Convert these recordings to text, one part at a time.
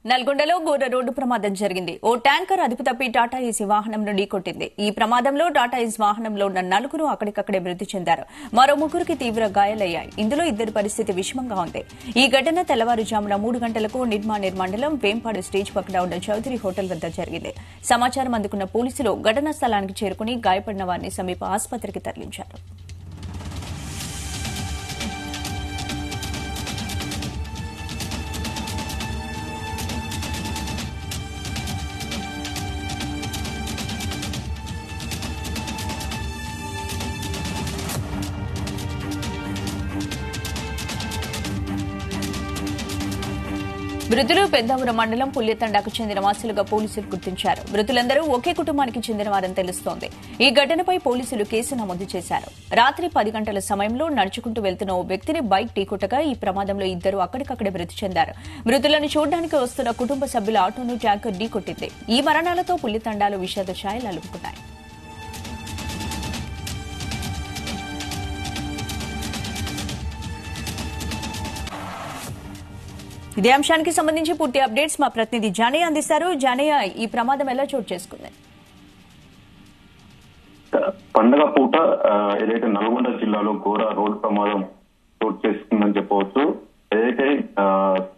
నల్గొండలో ఘోర రోడ్డు ప్రమాదం జరిగింది. ఓ ట్యాంకర్ అదుపు తప్పి టాటా ఏసీ వాహనంను ఢీకొట్టింది. ఈ ప్రమాదంలో టాటా ఏసీ వాహనంలో ఉన్న నలుగురు అక్కడికక్కడే మృతి చెందారు. మరో ముగ్గురికి తీవ్ర గాయాలయ్యాయి. ఇందులో ఇద్దరి పరిస్థితి విషమంగా ఉంది. ఈ ఘటన తెల్లవారుజామున 3 గంటలకు నిర్మాణేర్ మండలం వేంపాడు స్టేజ్ పక్కన ఉన్న చౌదరి హోటల్ వద్ద జరిగింది. సమాచారం అందుకున్న పోలీసులు ఘటనా స్థలానికి చేరుకుని గాయపడిన వారిని సమీప ఆసుపత్రికి తరలించారు. మృతులు పెద్దాపురం మండలం పుల్యతండాకు చెందిన వాసులుగా పోలీసులు గుర్తించారు. మృతులందరూ ఒకే కుటుంబానికి చెందినవారని తెలుస్తోంది. ఈ ఘటనపై పోలీసులు కేసు నమోదు చేశారు. రాత్రి 10 గంటల సమయంలో నడుచుకుంటూ వెళ్తున్న ఓ వ్యక్తిని బైక్ ఢీకొట్టగా ఈ ప్రమాదంలో ఇద్దరు అక్కడికక్కడే మృతి చెందారు. మృతులను చూడడానికి వస్తున్న కుటుంబ సభ్యుల ఆటోను ట్యాంకర్ ఢీకొట్టింది. ఈ మరణాలతో పుల్యతండాలో విషాద ఛాయలు అలుముకున్నాయి. ఇదే అంశానికి సంబంధించి పూర్తి అప్డేట్స్ మా ప్రతినిధి జానయ్య అందిస్తారు. జానయ్య, ఈ ప్రమాదం ఎలా చోటు చేసుకుంది? పండగ పూట ఏదైతే నల్గొండ జిల్లాలో ఘోర రోడ్డు ప్రమాదం చోటు చేసుకుందని చెప్పవచ్చు. ఏదైతే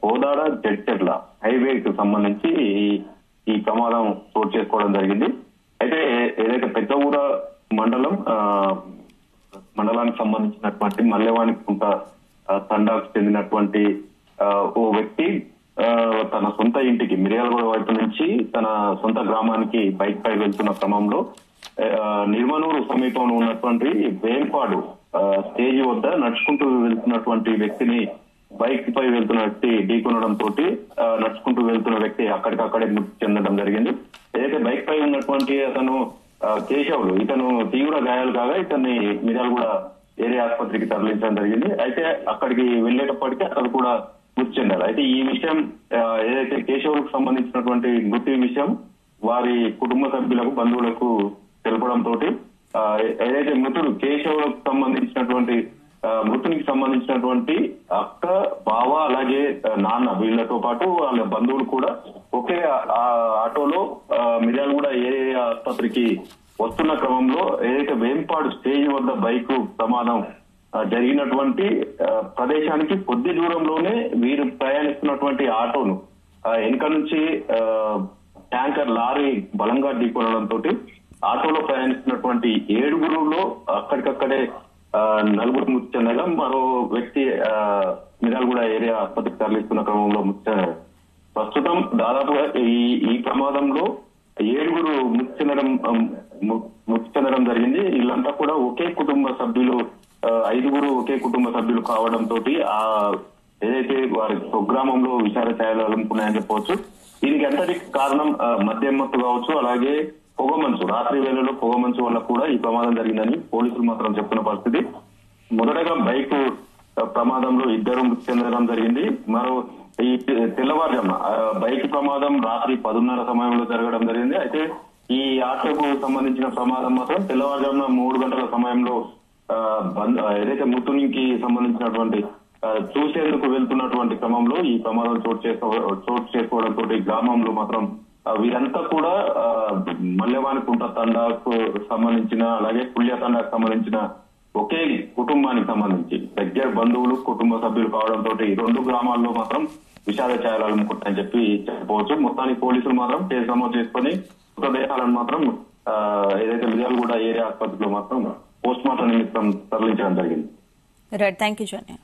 కోదాడ జడ్చెర్ల హైవేకి సంబంధించి ఈ ప్రమాదం చోటు చేసుకోవడం జరిగింది. అయితే ఏదైతే పెద్దగూడ మండలానికి సంబంధించినటువంటి మల్లెవాణికుంట తండాకు చెందినటువంటి ఓ వ్యక్తి తన సొంత ఇంటికి మిర్యాలగూడ వైపు నుంచి తన సొంత గ్రామానికి బైక్ పై వెళ్తున్న క్రమంలో నిర్మనూరు సమీపంలో ఉన్నటువంటి వేంపాడు స్టేజ్ వద్ద నడుచుకుంటూ వెళ్తున్నటువంటి వ్యక్తిని బైక్ పై వెళ్తున్న వ్యక్తి ఢీకొనడంతో నడుచుకుంటూ వెళ్తున్న వ్యక్తి అక్కడికక్కడే మృతి చెందడం జరిగింది. ఏదైతే బైక్ పై ఉన్నటువంటి అతను కేశవులు, ఇతను తీవ్ర గాయాలు కాగా ఇతన్ని మిర్యాలగూడ ఏరియా ఆసుపత్రికి తరలించడం జరిగింది. అయితే అక్కడికి వెళ్లేటప్పటికీ అతను కూడా మృతి చెందారు. అయితే ఈ విషయం ఏదైతే కేశవులకు సంబంధించినటువంటి మృతి విషయం వారి కుటుంబ సభ్యులకు, బంధువులకు తెలపడంతో ఏదైతే మృతుడు కేశవులకు సంబంధించినటువంటి మృతునికి సంబంధించినటువంటి అక్క, బావ, అలాగే నాన్న వీళ్లతో పాటు వాళ్ళ బంధువులు కూడా ఒకే ఆటోలో మిర్యాలగూడ ఏరియా ఆసుపత్రికి వస్తున్న క్రమంలో ఏదైతే వేంపాడు స్టేజ్ వద్ద బైక్ ప్రమాదం జరిగినటువంటి ప్రదేశానికి కొద్ది దూరంలోనే వీరు ప్రయాణిస్తున్నటువంటి ఆటోను వెనుక నుంచి ట్యాంకర్ లారీ బలంగా ఢీకొనడంతో ఆటోలో ప్రయాణిస్తున్నటువంటి 7గురులో అక్కడికక్కడే 4 మృతి చెందగా మరో వ్యక్తి మిర్యాలగూడ ఏరియా ఆసుపత్రికి తరలిస్తున్న క్రమంలో మృతి చెందారు. ప్రస్తుతం దాదాపుగా ఈ ప్రమాదంలో 7గురు మృతి చెందడం జరిగింది. వీళ్ళంతా కూడా ఒకే కుటుంబ సభ్యులు, 5గురు ఒకే కుటుంబ సభ్యులు కావడంతో ఏదైతే వారి స్వగ్రామంలో విషాద ఛాయలు అలుముకున్నాయని చెప్పవచ్చు. దీనికి అంతటికి కారణం మద్యం మత్తు కావచ్చు, అలాగే పొగమంచు, రాత్రి వేళలో పొగమంచు వల్ల కూడా ఈ ప్రమాదం జరిగిందని పోలీసులు మాత్రం చెప్తున్న పరిస్థితి. మొదటగా బైక్ ప్రమాదంలో 2 మృతి చెందడం జరిగింది. మరో ఈ తెల్లవారుజామున బైక్ ప్రమాదం రాత్రి 10:30 సమయంలో జరగడం జరిగింది. అయితే ఈ ఆటోకు సంబంధించిన ప్రమాదం మాత్రం తెల్లవారుజామున 3 గంటల సమయంలో ఏదైతే మృతునికి సంబంధించినటువంటి చూసేందుకు వెళ్తున్నటువంటి క్రమంలో ఈ ప్రమాదం చోటు చేసుకోవడంతో గ్రామంలో మాత్రం వీరంతా కూడా మల్లెవాణికుంట తండాకు సంబంధించిన, అలాగే పుల్య తండాకు సంబంధించిన ఒకే కుటుంబానికి సంబంధించి దగ్గర బంధువులు, కుటుంబ సభ్యులు కావడంతో 2 గ్రామాల్లో మాత్రం విషాద ఛాయలు అలుముకుంటాయని చెప్పవచ్చు. మొత్తానికి పోలీసులు మాత్రం కేసు నమోదు చేసుకుని మృతదేహాలను మాత్రం ఏదైతే మిర్యాలగూడ ఏరియా ఆసుపత్రిలో మాత్రం పోస్ట్ మార్టం నిమిత్తం తరలించడం జరిగింది. Right, thank you Janaiah.